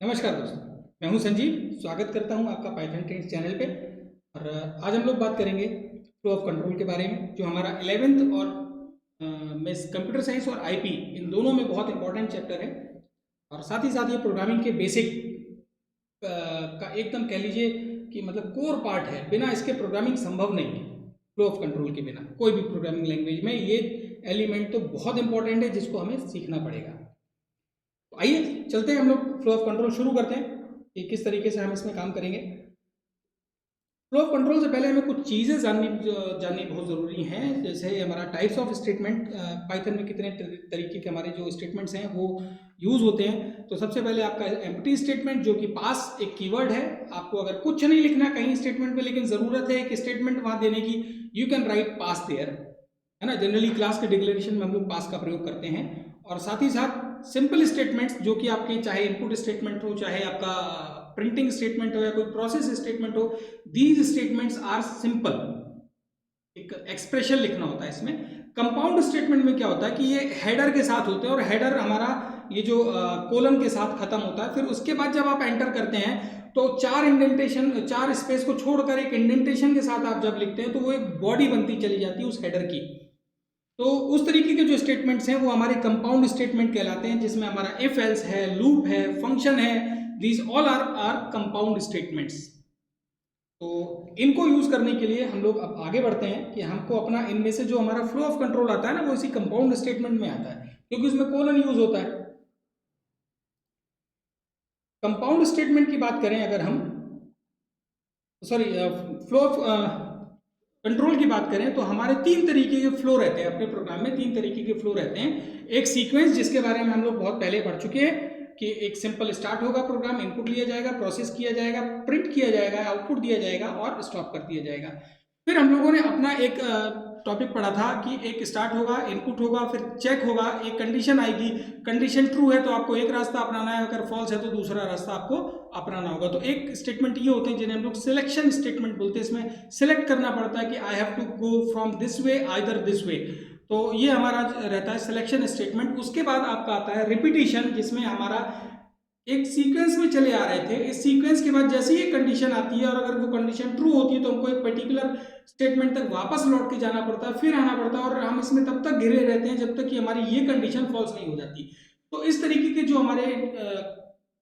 नमस्कार दोस्तों, मैं हूं संजीव। स्वागत करता हूं आपका पाइथन ट्रेंड्स चैनल पे। और आज हम लोग बात करेंगे फ्लो ऑफ कंट्रोल के बारे में, जो हमारा 11th और में कंप्यूटर साइंस और आईपी इन दोनों में बहुत इंपॉर्टेंट चैप्टर है। और साथ ही साथ ये प्रोग्रामिंग के बेसिक का एकदम कह लीजिए कि मतलब कोर पार्ट है। बिना इसके प्रोग्रामिंग संभव नहीं है। फ्लो ऑफ कंट्रोल के बिना कोई भी प्रोग्रामिंग लैंग्वेज में ये एलिमेंट तो बहुत इंपॉर्टेंट है, जिसको हमें सीखना पड़ेगा। तो आइए चलते हैं, हम लोग फ्लो ऑफ कंट्रोल शुरू करते हैं कि किस तरीके से हम इसमें काम करेंगे। फ्लो ऑफ कंट्रोल से पहले हमें कुछ चीज़ें जाननी बहुत ज़रूरी हैं। जैसे हमारा टाइप्स ऑफ स्टेटमेंट, पाइथन में कितने तरीके के हमारे जो स्टेटमेंट्स हैं वो यूज़ होते हैं। तो सबसे पहले आपका एम्प्टी स्टेटमेंट, जो कि पास एक कीवर्ड है। आपको अगर कुछ नहीं लिखना कहीं स्टेटमेंट में, लेकिन ज़रूरत है एक स्टेटमेंट वहाँ देने की, you can write pass there, है ना। जनरली क्लास के डिक्लेरेशन में हम लोग पास का प्रयोग करते हैं। और साथ ही साथ सिंपल स्टेटमेंट्स, जो कि आपके चाहे इनपुट स्टेटमेंट हो, चाहे आपका प्रिंटिंग स्टेटमेंट हो, या कोई प्रोसेस स्टेटमेंट हो, दीज स्टेटमेंट्स आर सिंपल। एक एक्सप्रेशन लिखना होता है इसमें। कंपाउंड स्टेटमेंट में क्या होता है कि ये हेडर के साथ होते हैं, और हेडर हमारा ये जो कोलन के साथ खत्म होता है। फिर उसके बाद जब आप एंटर करते हैं तो चार स्पेस को छोड़कर एक इंडेंटेशन के साथ आप जब लिखते हैं तो वो एक बॉडी बनती चली जाती है उस हेडर की। तो उस तरीके के जो स्टेटमेंट्स हैं वो हमारे कंपाउंड स्टेटमेंट कहलाते हैं, जिसमें हमारा इफ एल्स है, लूप है, फंक्शन है। These all are compound statements. तो इनको यूज करने के लिए हम लोग अब आगे बढ़ते हैं कि हमको अपना इनमें से जो हमारा फ्लो ऑफ कंट्रोल आता है ना, वो इसी कंपाउंड स्टेटमेंट में आता है, क्योंकि उसमें कोलन यूज होता है। कंपाउंड स्टेटमेंट की बात करें अगर हम, सॉरी, फ्लो ऑफ कंट्रोल की बात करें तो हमारे तीन तरीके के फ्लो रहते हैं। अपने प्रोग्राम में तीन तरीके के फ्लो रहते हैं। एक सीक्वेंस, जिसके बारे में हम लोग बहुत पहले पढ़ चुके हैं कि एक सिंपल स्टार्ट होगा प्रोग्राम, इनपुट लिया जाएगा, प्रोसेस किया जाएगा, प्रिंट किया जाएगा, आउटपुट दिया जाएगा और स्टॉप कर दिया जाएगा। फिर हम लोगों ने अपना एक टॉपिक पढ़ा था कि एक स्टार्ट होगा, इनपुट होगा, फिर चेक होगा, एक कंडीशन आएगी। कंडीशन ट्रू है तो आपको एक रास्ता अपनाना है, अगर फॉल्स है तो दूसरा रास्ता आपको अपनाना होगा। तो एक स्टेटमेंट ये होते हैं जिन्हें हम लोग सिलेक्शन स्टेटमेंट बोलते हैं। इसमें सिलेक्ट करना पड़ता है कि I have to go from this way either this way. तो ये हमारा रहता है सिलेक्शन स्टेटमेंट। उसके बाद आपका आता है रिपीटिशन, जिसमें हमारा एक सीक्वेंस में चले आ रहे थे, इस सीक्वेंस के बाद जैसे ही कंडीशन आती है और अगर वो कंडीशन ट्रू होती है तो हमको एक पर्टिकुलर स्टेटमेंट तक वापस लौट के जाना पड़ता है, फिर आना पड़ता है, और हम इसमें तब तक घिरे रहते हैं जब तक कि हमारी ये कंडीशन फॉल्स नहीं हो जाती। तो इस तरीके के जो हमारे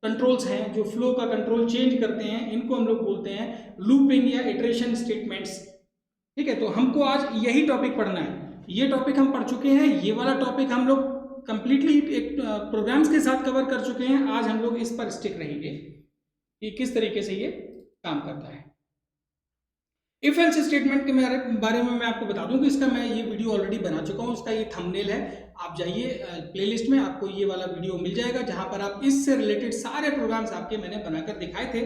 कंट्रोल्स हैं, जो फ्लो का कंट्रोल चेंज करते हैं, इनको हम लोग बोलते हैं लूपिंग या इटरेशन स्टेटमेंट्स। ठीक है, तो हमको आज यही टॉपिक पढ़ना है। ये टॉपिक हम पढ़ चुके हैं, ये वाला टॉपिक हम लोग कंप्लीटली एक प्रोग्राम्स के साथ कवर कर चुके हैं। आज हम लोग इस पर स्टिक रहेंगे कि किस तरीके से ये काम करता है। इफ एल्स स्टेटमेंट के बारे में मैं आपको बता दूं कि इसका मैं ये वीडियो ऑलरेडी बना चुका हूं। इसका ये थंबनेल है, आप जाइए प्लेलिस्ट में, आपको ये वाला वीडियो मिल जाएगा जहां पर आप इससे रिलेटेड सारे प्रोग्राम्स आपके मैंने बनाकर दिखाए थे।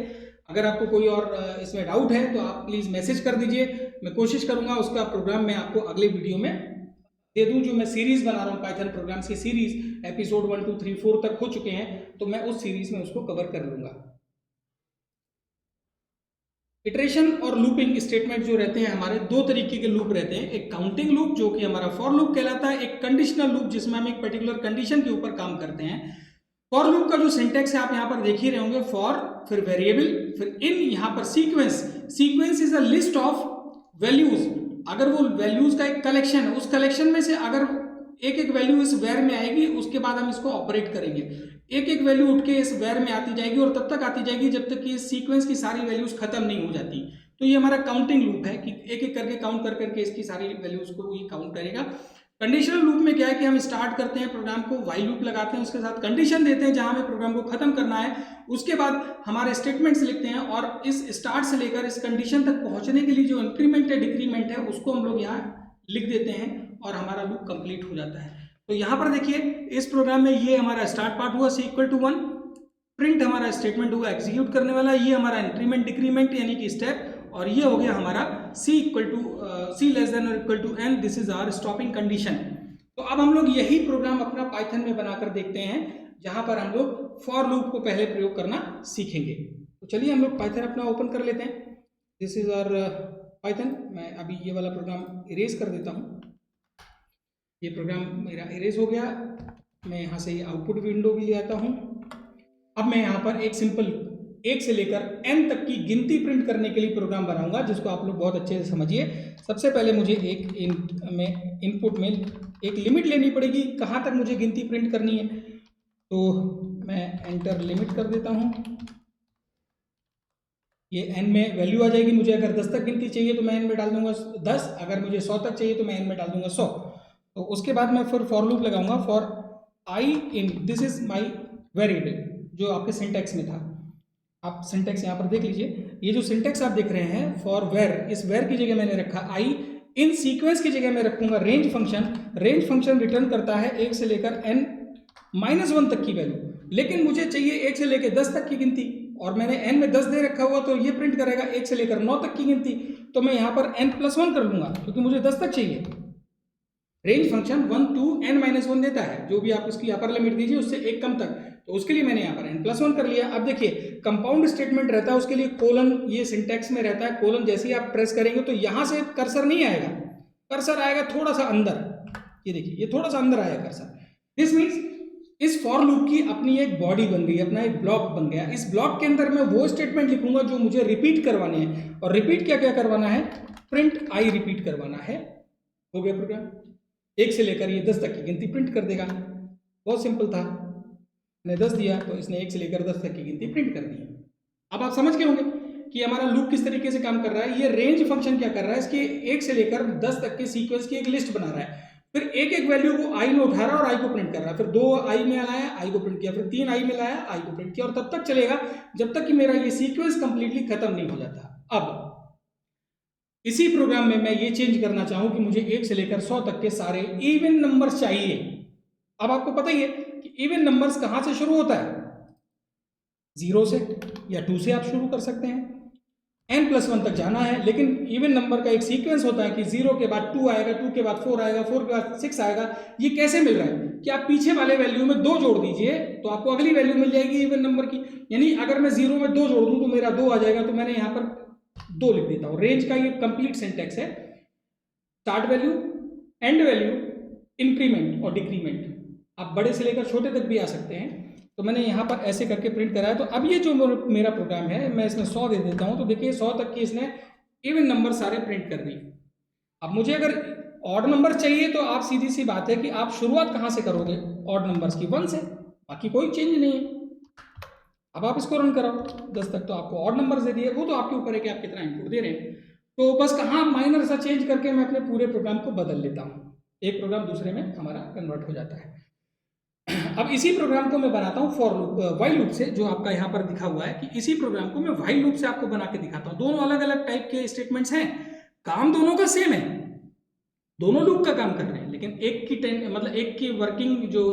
अगर आपको कोई और इसमें डाउट है तो आप प्लीज़ मैसेज कर दीजिए, मैं कोशिश करूंगा उसका प्रोग्राम मैं आपको अगले वीडियो में दे दूं। जो मैं सीरीज बना रहा हूँ पाइथन प्रोग्राम्स की सीरीज, एपिसोड 1 2 3 4 तक हो चुके हैं, तो मैं उस सीरीज में उसको कवर कर लूंगा। इटरेशन और लूपिंग स्टेटमेंट जो रहते हैं, हमारे दो तरीके के लूप रहते हैं। एक काउंटिंग लूप जो कि हमारा फॉर लूप कहलाता है, एक कंडीशनल लूप जिसमें हम एक पर्टिकुलर कंडीशन के ऊपर काम करते हैं। फॉर लूप का जो सिंटेक्स है आप यहाँ पर देख ही रहे होंगे, फॉर, फिर वेरिएबल, फिर इन, यहाँ पर sequence. Sequence is a list of values. अगर वो वैल्यूज का एक कलेक्शन है, उस कलेक्शन में से अगर एक एक वैल्यू इस वेर में आएगी, उसके बाद हम इसको ऑपरेट करेंगे। एक एक वैल्यू उठ के इस वेर में आती जाएगी और तब तक आती जाएगी जब तक कि इस सीक्वेंस की सारी वैल्यूज खत्म नहीं हो जाती। तो ये हमारा काउंटिंग लूप है कि एक एक करके काउंट कर करके इसकी सारी वैल्यूज को ये काउंट करेगा। कंडीशनल लूप में क्या है कि हम स्टार्ट करते हैं प्रोग्राम को, व्हाइल लूप लगाते हैं, उसके साथ कंडीशन देते हैं जहां हमें प्रोग्राम को खत्म करना है। उसके बाद हमारे स्टेटमेंट्स लिखते हैं और इस स्टार्ट से लेकर इस कंडीशन तक पहुंचने के लिए जो इंक्रीमेंट है, डिक्रीमेंट है, उसको हम लोग यहाँ लिख देते हैं और हमारा लूप कंप्लीट हो जाता है। तो यहाँ पर देखिए इस प्रोग्राम में ये हमारा स्टार्ट पार्ट हुआ सी इक्वल टू 1, प्रिंट हमारा स्टेटमेंट हुआ एग्जीक्यूट करने वाला, ये हमारा इंक्रीमेंट डिक्रीमेंट यानी कि स्टेप, और ये हो गया हमारा C equal to C less than और equal to N, this is our stopping condition. तो अब हम लोग यही प्रोग्राम अपना पाइथन में बनाकर देखते हैं, जहां पर हम लोग फॉर लूप को पहले प्रयोग करना सीखेंगे। तो चलिए हम लोग पाइथन अपना ओपन कर लेते हैं। This is our Python. मैं अभी ये वाला प्रोग्राम इरेज कर देता हूँ। ये प्रोग्राम मेरा इरेज हो गया। मैं यहाँ से आउटपुट विंडो भी ले आता हूँ। अब मैं यहाँ पर एक सिंपल 1 से लेकर n तक की गिनती प्रिंट करने के लिए प्रोग्राम बनाऊंगा, जिसको आप लोग बहुत अच्छे से समझिए। सबसे पहले मुझे एक इनपुट में एक लिमिट लेनी पड़ेगी, कहाँ तक मुझे गिनती प्रिंट करनी है। तो मैं एंटर लिमिट कर देता हूँ। ये n में वैल्यू आ जाएगी। मुझे अगर 10 तक गिनती चाहिए तो मैं n में डाल दूंगा 10, अगर मुझे 100 तक चाहिए तो मैं n में डाल दूंगा 100। तो उसके बाद मैं फिर फॉर लूप लगाऊंगा, for i in this is my variable, जो आपके सिंटैक्स में था। आप सिंटैक्स यहाँ पर देख लीजिए, ये जो सिंटैक्स आप देख रहे हैं फॉर वेर, इस वेर की जगह मैंने रखा i, इन सीक्वेंस की जगह मैं रखूंगा range function. Range function return करता है 1 से लेकर n -1 तक की वैल्यू, लेकिन मुझे चाहिए 1 से लेकर 10 तक की गिनती, और मैंने n में 10 दे रखा हुआ, तो ये प्रिंट करेगा 1 से लेकर 9 तक की गिनती। तो मैं यहाँ पर n+1 कर लूंगा, क्योंकि मुझे 10 तक चाहिए। रेंज फंक्शन 1 to n-1 देता है, जो भी आप उसकी अपर लिमिट दीजिए उससे एक कम तक, तो उसके लिए मैंने यहाँ पर n+1 कर लिया। अब देखिए कंपाउंड स्टेटमेंट रहता है, उसके लिए कोलन, ये सिंटैक्स में रहता है कोलन, जैसे ही आप प्रेस करेंगे तो यहाँ से कर्सर नहीं आएगा, कर्सर आएगा थोड़ा सा अंदर। ये देखिए, ये थोड़ा सा अंदर आएगा कर्सर। दिस मीन्स इस फॉर लूप की अपनी एक बॉडी बन गई, अपना एक ब्लॉक बन गया। इस ब्लॉक के अंदर मैं वो स्टेटमेंट लिखूंगा जो मुझे रिपीट करवाने हैं, और रिपीट क्या क्या करवाना है, प्रिंट आई रिपीट करवाना है। हो गया प्रोग्राम, 1 से लेकर ये 10 तक की गिनती प्रिंट कर देगा। बहुत सिंपल था, मैंने 10 दिया तो इसने 1 से लेकर 10 तक की गिनती प्रिंट कर दी। अब आप समझ गए होंगे कि हमारा लूप किस तरीके से काम कर रहा है। ये रेंज फंक्शन क्या कर रहा है, इसकी 1 से लेकर 10 तक के सीक्वेंस की एक लिस्ट बना रहा है, फिर एक एक वैल्यू को i में उठा रहा है और i को प्रिंट कर रहा है, फिर 2 i में लाया, i को प्रिंट किया, फिर 3 i में लाया, i को प्रिंट किया, और तब तक चलेगा जब तक कि मेरा ये सीक्वेंस कंप्लीटली खत्म नहीं हो जाता। अब इसी प्रोग्राम में मैं ये चेंज करना चाहूं कि मुझे 1 से लेकर 100 तक के सारे इवन नंबर्स चाहिए। अब आपको पता ही है कि इवन नंबर्स कहां से शुरू होता है, 0 से या 2 से आप शुरू कर सकते हैं। n+1 तक जाना है, लेकिन इवन नंबर का एक सीक्वेंस होता है कि 0 के बाद 2 आएगा, 2 के बाद 4 आएगा, 4 के बाद 6 आएगा। ये कैसे मिल रहा है कि आप पीछे वाले वैल्यू में 2 जोड़ दीजिए तो आपको अगली वैल्यू मिल जाएगी इवन नंबर की। यानी अगर मैं 0 में 2 जोड़ दूं तो मेरा 2 आ जाएगा, तो मैंने यहाँ पर 2 लिख देता हूँ। रेंज का ये कंप्लीट सिंटैक्स है, start value, and value, increment और डिक्रीमेंट। आप बड़े से लेकर छोटे तक भी आ सकते हैं। तो मैंने यहाँ पर ऐसे करके प्रिंट करा है। तो अब ये जो मेरा प्रोग्राम है, मैं इसमें 100 दे देता हूँ, तो देखिए 100 तक की इसने इवन नंबर सारे प्रिंट कर दिए। अब मुझे अगर ऑड नंबर चाहिए तो आप सीधी सी बात है कि आप शुरुआत कहाँ से करोगे, ऑड नंबर्स की 1 से, बाकी कोई चेंज नहीं है। अब आप इसको रन कराओ, 10 तक तो आपको ऑड नंबर दे दिए, वो तो आपके ऊपर है कि आप कितना इनपुट दे रहे हैं। तो बस कहाँ माइनर सा चेंज करके मैं अपने पूरे प्रोग्राम को बदल लेता हूँ, एक प्रोग्राम दूसरे में हमारा कन्वर्ट हो जाता है। अब इसी प्रोग्राम को मैं बनाता हूँ फॉर लूप, वाइल लूप से, जो आपका यहाँ पर दिखा हुआ है कि इसी प्रोग्राम को मैं वाइल लूप से आपको बना के दिखाता हूँ। दोनों अलग अलग टाइप के स्टेटमेंट्स हैं, काम दोनों का सेम है, दोनों लूप का काम कर रहे हैं, लेकिन एक की मतलब एक की वर्किंग जो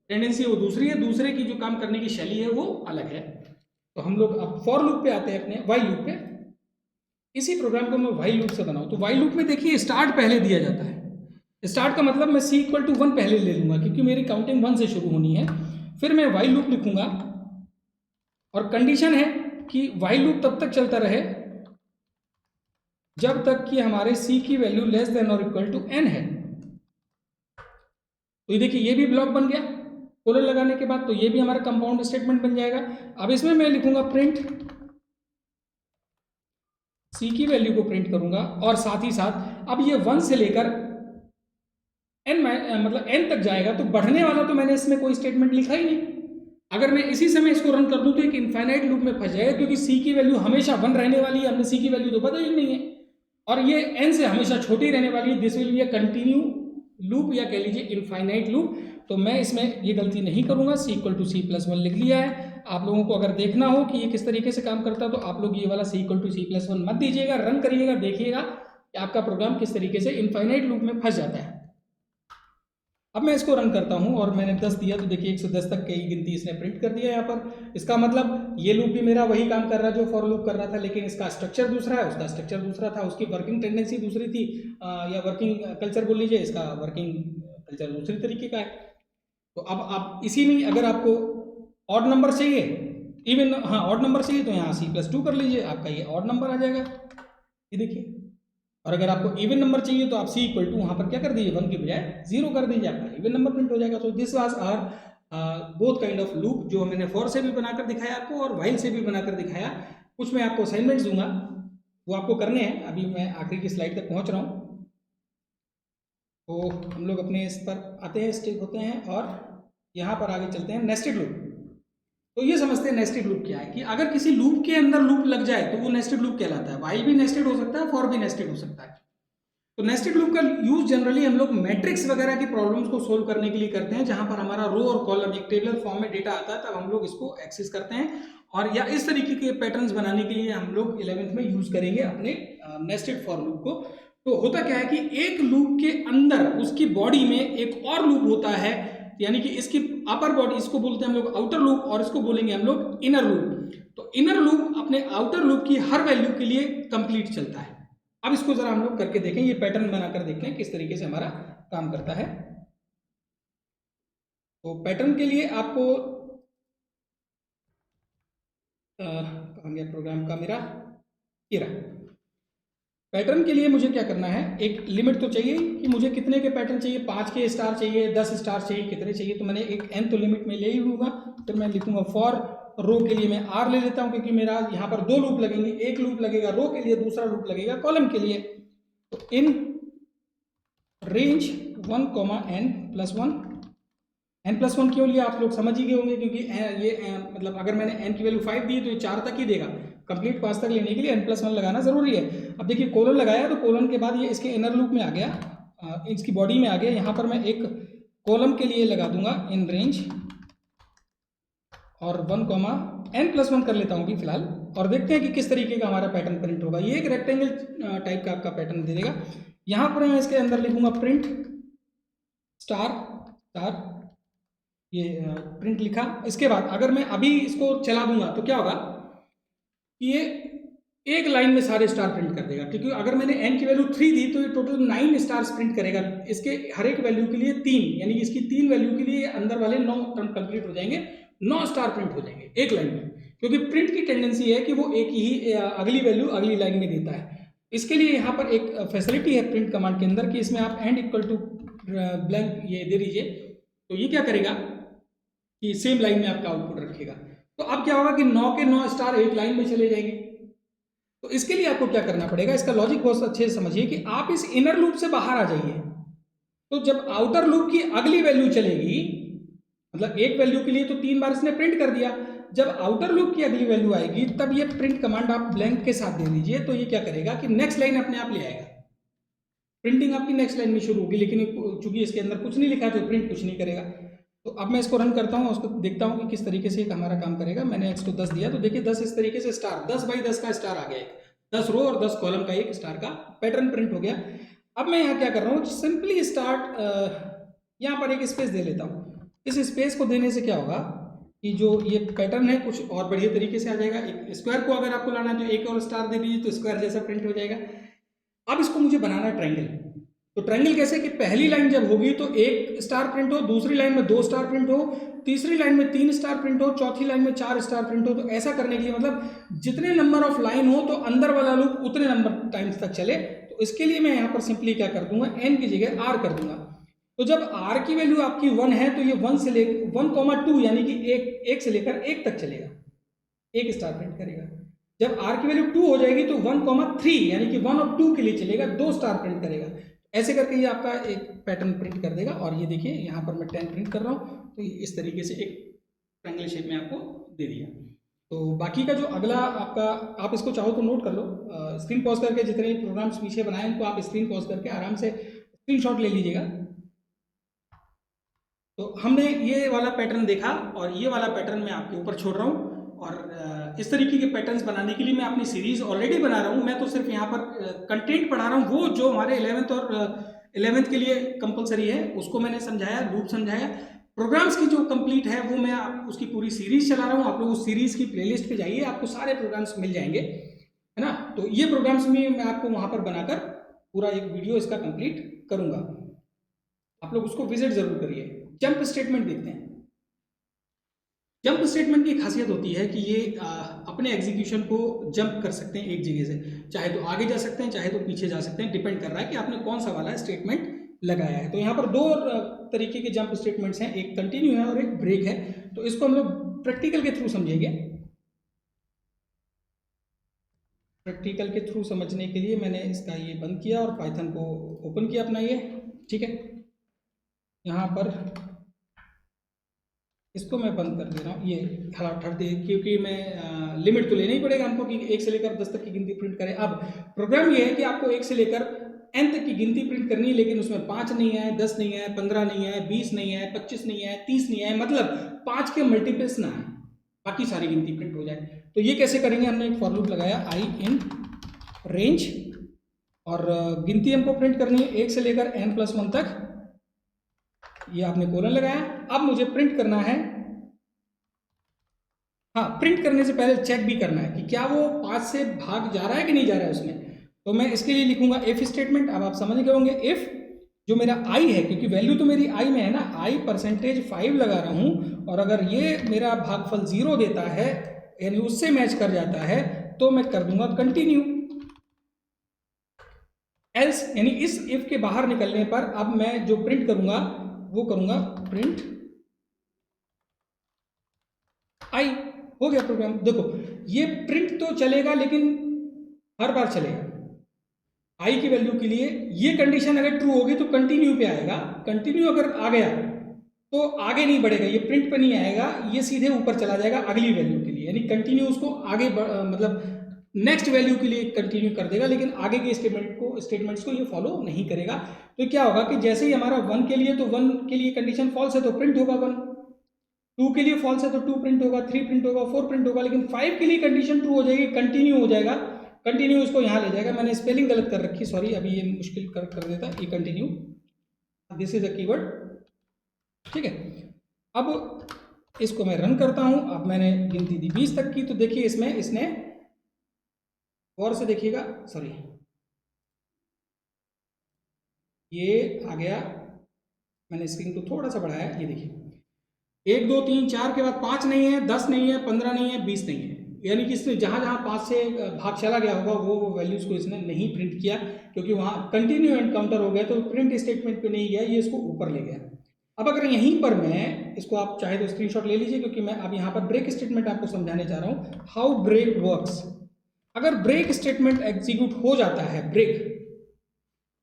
टेंडेंसी है वो दूसरी है, दूसरे की जो काम करने की शैली है वो अलग है। तो हम लोग अब फॉर लूप पे आते हैं, अपने वाइल लूप पे। इसी प्रोग्राम को मैं वाइल लूप से बनाऊँ तो वाइल लूप में देखिए स्टार्ट पहले दिया जाता है। स्टार्ट का मतलब मैं c = 1 पहले ले लूंगा, क्योंकि मेरी काउंटिंग 1 से शुरू होनी है। फिर मैं वाइल लूप लिखूंगा, और कंडीशन है कि वाइल लूप तब तक चलता रहे जब तक कि हमारे c की वैल्यू लेस देन और इक्वल टू n है। तो ये देखिए, ये भी ब्लॉक बन गया कोलन लगाने के बाद, तो ये भी हमारा कंपाउंड स्टेटमेंट बन जाएगा। अब इसमें मैं लिखूंगा प्रिंट, c की वैल्यू को प्रिंट करूंगा, और साथ ही साथ अब ये 1 से लेकर n मतलब n तक जाएगा, तो बढ़ने वाला तो मैंने इसमें कोई स्टेटमेंट लिखा ही नहीं। अगर मैं इसी समय इसको रन कर दूं तो एक इनफाइनाइट लूप में फंस जाएगा, क्योंकि c की वैल्यू हमेशा 1 रहने वाली है, हमने c की वैल्यू तो बदली नहीं है, और ये n से हमेशा छोटी रहने वाली है। This will be a continue loop, या कह लीजिए इनफाइनाइट लूप। तो मैं इसमें ये गलती नहीं करूंगा, c = c+1 लिख लिया है। आप लोगों को अगर देखना हो कि ये किस तरीके से काम करता है तो आप लोग ये वाला c = c+1 मत दीजिएगा, रन करिएगा, देखिएगा कि आपका प्रोग्राम किस तरीके से इनफाइनाइट लूप में फंस जाता है। अब मैं इसको रन करता हूं, और मैंने 10 दिया तो देखिए 110 तक की गिनती इसने प्रिंट कर दिया यहाँ पर। इसका मतलब ये लूप भी मेरा वही काम कर रहा है जो फॉर लूप कर रहा था, लेकिन इसका स्ट्रक्चर दूसरा है, उसका स्ट्रक्चर दूसरा था, उसकी वर्किंग टेंडेंसी दूसरी थी, या वर्किंग कल्चर बोल लीजिए, इसका वर्किंग कल्चर दूसरी तरीके का है। तो अब आप इसी में अगर आपको ऑड नंबर चाहिए, इवन ऑड नंबर चाहिए, तो यहाँ c+2 कर लीजिए, आपका ये ऑड नंबर आ जाएगा, ये देखिए। और अगर आपको इवन नंबर चाहिए तो आप c = वहाँ पर क्या कर दीजिए, 1 की बजाय 0 कर दीजिए, आपका इवन नंबर प्रिंट हो जाएगा। तो this was our both kind of loop, जो मैंने फॉर से भी बनाकर दिखाया आपको और व्हाइल से भी बनाकर दिखाया। कुछ मैं आपको असाइनमेंट्स दूंगा, वो आपको करने हैं। अभी मैं आखिरी की स्लाइड तक पहुंच रहा हूँ, तो हम लोग अपने इस पर आते हैं, स्टिक होते हैं और यहाँ पर आगे चलते हैं नेस्टेड लूप। तो ये समझते हैं नेस्टेड लूप क्या है, कि अगर किसी लूप के अंदर लूप लग जाए तो वो नेस्टेड लूप कहलाता है। व्हाइल भी नेस्टेड हो सकता है, फॉर भी नेस्टेड हो सकता है। तो नेस्टेड लूप का यूज जनरली हम लोग मैट्रिक्स वगैरह की प्रॉब्लम्स को सोल्व करने के लिए करते हैं, जहां पर हमारा रो और कॉलम एक टेबलर फॉर्म में डेटा आता है, तब हम लोग इसको एक्सेस करते हैं। और या इस तरीके के पैटर्न्स बनाने के लिए हम लोग 11th में यूज करेंगे अपने नेस्टेड फॉर लूप को। तो होता क्या है कि एक लूप के अंदर उसकी बॉडी में एक और लूप होता है, यानी कि इसकी अपर बॉडी, इसको बोलते हैं हम लोग आउटर लूप और इसको बोलेंगे हम लोग इनर लूप। तो इनर लूप अपने आउटर लूप की हर वैल्यू के लिए कंप्लीट चलता है। अब इसको जरा हम लोग करके देखें, ये पैटर्न बनाकर देखें किस तरीके से हमारा काम करता है। तो पैटर्न के लिए आपको कहाँ गया प्रोग्राम का मेरा, ये रहा। पैटर्न के लिए मुझे क्या करना है, एक लिमिट तो चाहिए कि मुझे कितने के पैटर्न चाहिए, 5 के स्टार चाहिए, 10 स्टार चाहिए, कितने चाहिए। तो मैंने एक n तो लिमिट में ले ही लूँगा। फिर मैं लिखूंगा फॉर रो के लिए मैं r ले लेता हूँ, क्योंकि मेरा यहाँ पर 2 लूप लगेंगे, एक लूप लगेगा रो के लिए, दूसरा लूप लगेगा कॉलम के लिए। तो इन रेंज 1, n+1 क्यों लिया आप लोग समझ ही गए होंगे, क्योंकि ये मतलब अगर मैंने n की वैल्यू 5 दी तो ये 4 तक ही देगा। कंप्लीट 5 तक लेने के लिए n+1 लगाना जरूरी है। अब देखिए कोलन लगाया, तो कोलन के बाद ये इसके इनर लूप में आ गया, इसकी बॉडी में आ गया। यहाँ पर मैं एक कॉलम के लिए लगा दूंगा इन रेंज और 1, n+1 कर लेता हूँ अभी फिलहाल, और देखते हैं कि किस तरीके का हमारा पैटर्न प्रिंट होगा। ये एक रेक्टेंगल टाइप का आपका पैटर्न दे देगा। यहाँ पर मैं इसके अंदर लिखूंगा प्रिंट स्टार स्टार, ये प्रिंट लिखा। इसके बाद अगर मैं अभी इसको चला दूंगा तो क्या होगा कि ये एक लाइन में सारे स्टार प्रिंट कर देगा, क्योंकि अगर मैंने n की वैल्यू 3 दी तो ये टोटल 9 स्टार्स प्रिंट करेगा। इसके हर एक वैल्यू के लिए 3, यानी कि इसकी 3 वैल्यू के लिए अंदर वाले 9 टर्म कंप्लीट हो जाएंगे, 9 स्टार प्रिंट हो जाएंगे एक लाइन में। क्योंकि प्रिंट की टेंडेंसी है कि वो एक ही अगली वैल्यू अगली लाइन में देता है। इसके लिए यहाँ पर एक फैसिलिटी है प्रिंट कमांड के अंदर कि इसमें आप एंड इक्वल टू ब्लैंक ये दे दीजिए, तो ये क्या करेगा कि सेम लाइन में आपका आउटपुट रखेगा। तो अब क्या होगा कि 9 के 9 स्टार एक लाइन में चले जाएंगे। तो इसके लिए आपको क्या करना पड़ेगा, इसका लॉजिक बहुत अच्छे से समझिए कि आप इस इनर लूप से बाहर आ जाइए। तो जब आउटर लूप की अगली वैल्यू चलेगी, मतलब एक वैल्यू के लिए तो 3 बार इसने प्रिंट कर दिया, जब आउटर लूप की अगली वैल्यू आएगी तब ये प्रिंट कमांड आप ब्लैंक के साथ दे दीजिए। तो ये क्या करेगा कि नेक्स्ट लाइन अपने आप ले आएगा, प्रिंटिंग आपकी नेक्स्ट लाइन में शुरू होगी। लेकिन चूंकि इसके अंदर कुछ नहीं लिखा है तो प्रिंट कुछ नहीं करेगा। तो अब मैं इसको रन करता हूँ, उसको देखता हूँ कि किस तरीके से हमारा काम करेगा। मैंने इसको 10 दिया, तो देखिए 10 इस तरीके से स्टार 10 बाई 10 का स्टार आ गया, एक 10 रो और 10 कॉलम का एक स्टार का पैटर्न प्रिंट हो गया। अब मैं यहाँ क्या कर रहा हूँ, सिंपली स्टार्ट, यहाँ पर एक स्पेस दे लेता हूँ। इस स्पेस को देने से क्या होगा कि जो ये पैटर्न है कुछ और बढ़िया तरीके से आ जाएगा। एक स्क्वायर को अगर आपको लाना है तो एक और स्टार दे दीजिए, तो स्क्वायर जैसा प्रिंट हो जाएगा। अब इसको मुझे बनाना है ट्रायंगल। तो ट्रायंगल कैसे कि पहली लाइन जब होगी तो 1 स्टार प्रिंट हो, दूसरी लाइन में 2 स्टार प्रिंट हो, तीसरी लाइन में 3 स्टार प्रिंट हो, चौथी लाइन में 4 स्टार प्रिंट हो। तो ऐसा करने के लिए मतलब जितने नंबर ऑफ लाइन हो तो अंदर वाला लूप उतने नंबर टाइम्स तक चले। तो इसके लिए मैं यहाँ पर सिंपली क्या कर दूंगा, n की जगह r कर दूंगा। तो जब r की वैल्यू आपकी 1 है तो ये 1 से लेकर 1,2 यानी कि एक से लेकर 1 तक चलेगा, 1 स्टार प्रिंट करेगा। जब r की वैल्यू 2 हो जाएगी तो 1,3 यानी कि 1 और 2 के लिए चलेगा, 2 स्टार प्रिंट करेगा। ऐसे करके ये आपका एक पैटर्न प्रिंट कर देगा। और ये देखिए यहाँ पर मैं 10 प्रिंट कर रहा हूँ, तो इस तरीके से एक ट्रायंगल शेप में आपको दे दिया। तो बाकी का जो अगला आपका, आप इसको चाहो तो नोट कर लो, स्क्रीन पॉज करके जितने प्रोग्राम्स पीछे बनाए उनको आप स्क्रीन पॉज करके आराम से स्क्रीनशॉट ले लीजिएगा। तो हमने ये वाला पैटर्न देखा और ये वाला पैटर्न मैं आपके ऊपर छोड़ रहा हूँ। और इस तरीके के पैटर्न्स बनाने के लिए मैं अपनी सीरीज ऑलरेडी बना रहा हूँ। मैं तो सिर्फ यहाँ पर कंटेंट पढ़ा रहा हूँ, वो जो हमारे 11th और 11th के लिए कंपलसरी है उसको मैंने समझाया, लूप समझाया। प्रोग्राम्स की जो कंप्लीट है वो मैं उसकी पूरी सीरीज चला रहा हूँ। आप लोग उस सीरीज की प्लेलिस्ट पे जाइए, आपको सारे प्रोग्राम्स मिल जाएंगे, है ना। तो ये प्रोग्राम्स भी मैं आपको वहाँ पर बनाकर पूरा एक वीडियो इसका कंप्लीट करूँगा, आप लोग उसको विजिट जरूर करिए। जंप स्टेटमेंट देखते हैं। जंप स्टेटमेंट की खासियत होती है कि ये अपने एग्जीक्यूशन को जंप कर सकते हैं एक जगह से, चाहे तो आगे जा सकते हैं चाहे तो पीछे जा सकते हैं, डिपेंड कर रहा है कि आपने कौन सा वाला स्टेटमेंट लगाया है। तो यहाँ पर दो तरीके के जंप स्टेटमेंट्स हैं, एक कंटिन्यू है और एक ब्रेक है। तो इसको हम लोग प्रैक्टिकल के थ्रू समझेंगे। प्रैक्टिकल के थ्रू समझने के लिए मैंने इसका ये बंद किया और पाइथन को ओपन किया अपना ये, ठीक है। यहाँ पर इसको मैं बंद कर दे रहा हूँ, ये हटा दे, क्योंकि मैं लिमिट तो लेना ही पड़ेगा हमको कि 1 से लेकर 10 तक की गिनती प्रिंट करें। अब प्रोग्राम ये है कि आपको 1 से लेकर n तक की गिनती प्रिंट करनी है, लेकिन उसमें 5 नहीं है, 10 नहीं है, 15 नहीं है, 20 नहीं है, 25 नहीं है, 30 नहीं है, मतलब 5 के मल्टीपल्स ना है, बाकी सारी गिनती प्रिंट हो जाए। तो ये कैसे करेंगे, हमने एक फॉर लूप लगाया आई इन रेंज, और गिनती हमको प्रिंट करनी है 1 से लेकर n+1 तक, ये आपने कोलन लगाया। अब मुझे प्रिंट करना है, हाँ, प्रिंट करने से पहले चेक भी करना है कि क्या वो 5 से भाग जा रहा है कि नहीं जा रहा है उसमें। तो मैं इसके लिए लिखूंगा इफ स्टेटमेंट। अब आप समझ गए होंगे, इफ जो मेरा आई है, क्योंकि वैल्यू तो मेरी आई में है ना, आई %5 लगा रहा हूं, और अगर ये मेरा भागफल 0 देता है, यानी उससे मैच कर जाता है, तो मैं कर दूंगा कंटिन्यू। एल्स यानी इस इफ के बाहर निकलने पर अब मैं जो प्रिंट करूंगा वो करूंगा प्रिंट आई। हो गया प्रोग्राम। देखो ये प्रिंट तो चलेगा, लेकिन हर बार चलेगा। आई की वैल्यू के लिए ये कंडीशन अगर ट्रू होगी तो कंटिन्यू पे आएगा, कंटिन्यू अगर आ गया तो आगे नहीं बढ़ेगा, ये प्रिंट पे नहीं आएगा, ये सीधे ऊपर चला जाएगा अगली वैल्यू के लिए, यानी कंटिन्यू उसको आगे मतलब नेक्स्ट वैल्यू के लिए कंटिन्यू कर देगा, लेकिन आगे के स्टेटमेंट्स को ये फॉलो नहीं करेगा। तो क्या होगा कि जैसे ही हमारा 1 के लिए, तो 1 के लिए कंडीशन फॉल्स है तो प्रिंट होगा 1, 2 के लिए फॉल्स है तो 2 प्रिंट होगा, 3 प्रिंट होगा, 4 प्रिंट होगा, लेकिन 5 के लिए कंडीशन ट्रू हो जाएगी, कंटिन्यू हो जाएगा। कंटिन्यू इसको यहाँ ले जाएगा, मैंने स्पेलिंग गलत कर रखी, सॉरी, अभी ये मुश्किल कर देता ये continue, this is a keyword, ठीक है। अब इसको मैं रन करता हूँ। अब मैंने गिनती दी 20 तक की, तो देखिए इसमें इसने गौर से देखिएगा, सॉरी, ये आ गया, मैंने स्क्रीन को थोड़ा सा बढ़ाया, ये देखिए 1 2 3 4 के बाद 5 नहीं है, 10 नहीं है, 15 नहीं है, 20 नहीं है, यानी कि इसने जहाँ जहाँ 5 से भाग चला गया होगा वो वैल्यूज़ को इसने नहीं प्रिंट किया, क्योंकि वहाँ कंटिन्यू एनकाउंटर हो गया, तो प्रिंट स्टेटमेंट पे नहीं गया, ये इसको ऊपर ले गया। अब अगर यहीं पर मैं इसको, आप चाहे तो स्क्रीनशॉट ले लीजिए, क्योंकि मैं अब यहाँ पर ब्रेक स्टेटमेंट आपको समझाने जा रहा हूँ, हाउ ब्रेक वर्क्स। अगर ब्रेक स्टेटमेंट एग्जीक्यूट हो जाता है, ब्रेक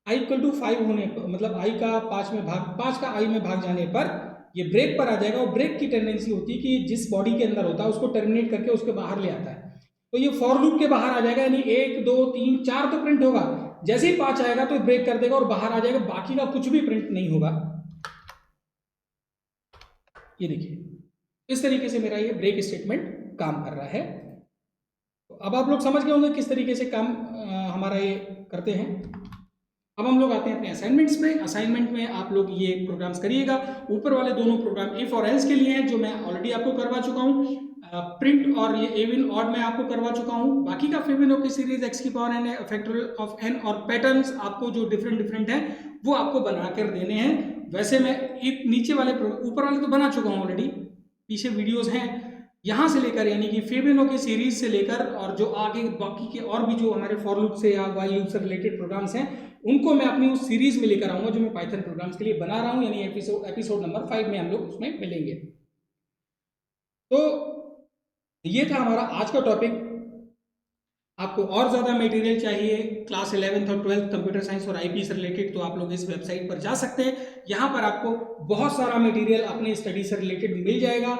i = 5 होने पर, मतलब i का 5 का i में भाग जाने पर ये ब्रेक पर आ जाएगा, और ब्रेक की टेंडेंसी होती है कि जिस बॉडी के अंदर होता है उसको टर्मिनेट करके उसके बाहर ले आता है। तो ये फॉर लूप के बाहर आ जाएगा, यानी 1 2 3 4 तो प्रिंट होगा, जैसे ही 5 आएगा तो ब्रेक कर देगा और बाहर आ जाएगा, बाकी का कुछ भी प्रिंट नहीं होगा। ये देखिए इस तरीके से मेरा ये ब्रेक स्टेटमेंट काम कर रहा है। तो अब आप लोग समझ गए होंगे किस तरीके से काम हमारा ये करते हैं। अब हम लोग आते हैं अपने असाइनमेंट्स में। असाइनमेंट में आप लोग ये प्रोग्राम्स करिएगा। ऊपर वाले दोनों प्रोग्राम इफ और एल्स के लिए हैं, जो मैं ऑलरेडी आपको करवा चुका हूँ। प्रिंट और ये इवन ऑड में आपको करवा चुका हूँ। बाकी का फिबोनाची की series, x⁴n, factorial of n और पैटर्न्स आपको जो डिफरेंट हैं वो आपको बना कर देने हैं। वैसे मैं एक नीचे वाले ऊपर वाले तो बना चुका हूँ ऑलरेडी, पीछे वीडियोज हैं, यहाँ से लेकर यानी कि फिबोनाची सीरीज से लेकर और जो आगे बाकी के और भी जो हमारे फॉर लूप से या व्हाइल लूप से रिलेटेड प्रोग्राम्स हैं उनको मैं अपनी उस सीरीज में लेकर आऊंगा जो मैं पाइथन प्रोग्राम्स के लिए बना रहा हूं, यानी एपिसोड नंबर 5 में हम लोग उसमें मिलेंगे। तो ये था हमारा आज का टॉपिक। आपको और ज़्यादा मटेरियल चाहिए क्लास 11th और 12th कंप्यूटर साइंस और आईपी से रिलेटेड, तो आप लोग इस वेबसाइट पर जा सकते हैं। यहाँ पर आपको बहुत सारा मटेरियल अपने स्टडी से रिलेटेड मिल जाएगा,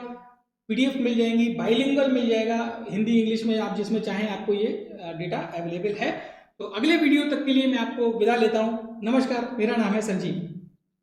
पीडीएफ मिल जाएंगी, बाइलिंगुअल मिल जाएगा, हिंदी इंग्लिश में आप जिसमें चाहें आपको ये डेटा अवेलेबल है। तो अगले वीडियो तक के लिए मैं आपको विदा लेता हूँ। नमस्कार, मेरा नाम है संजीव।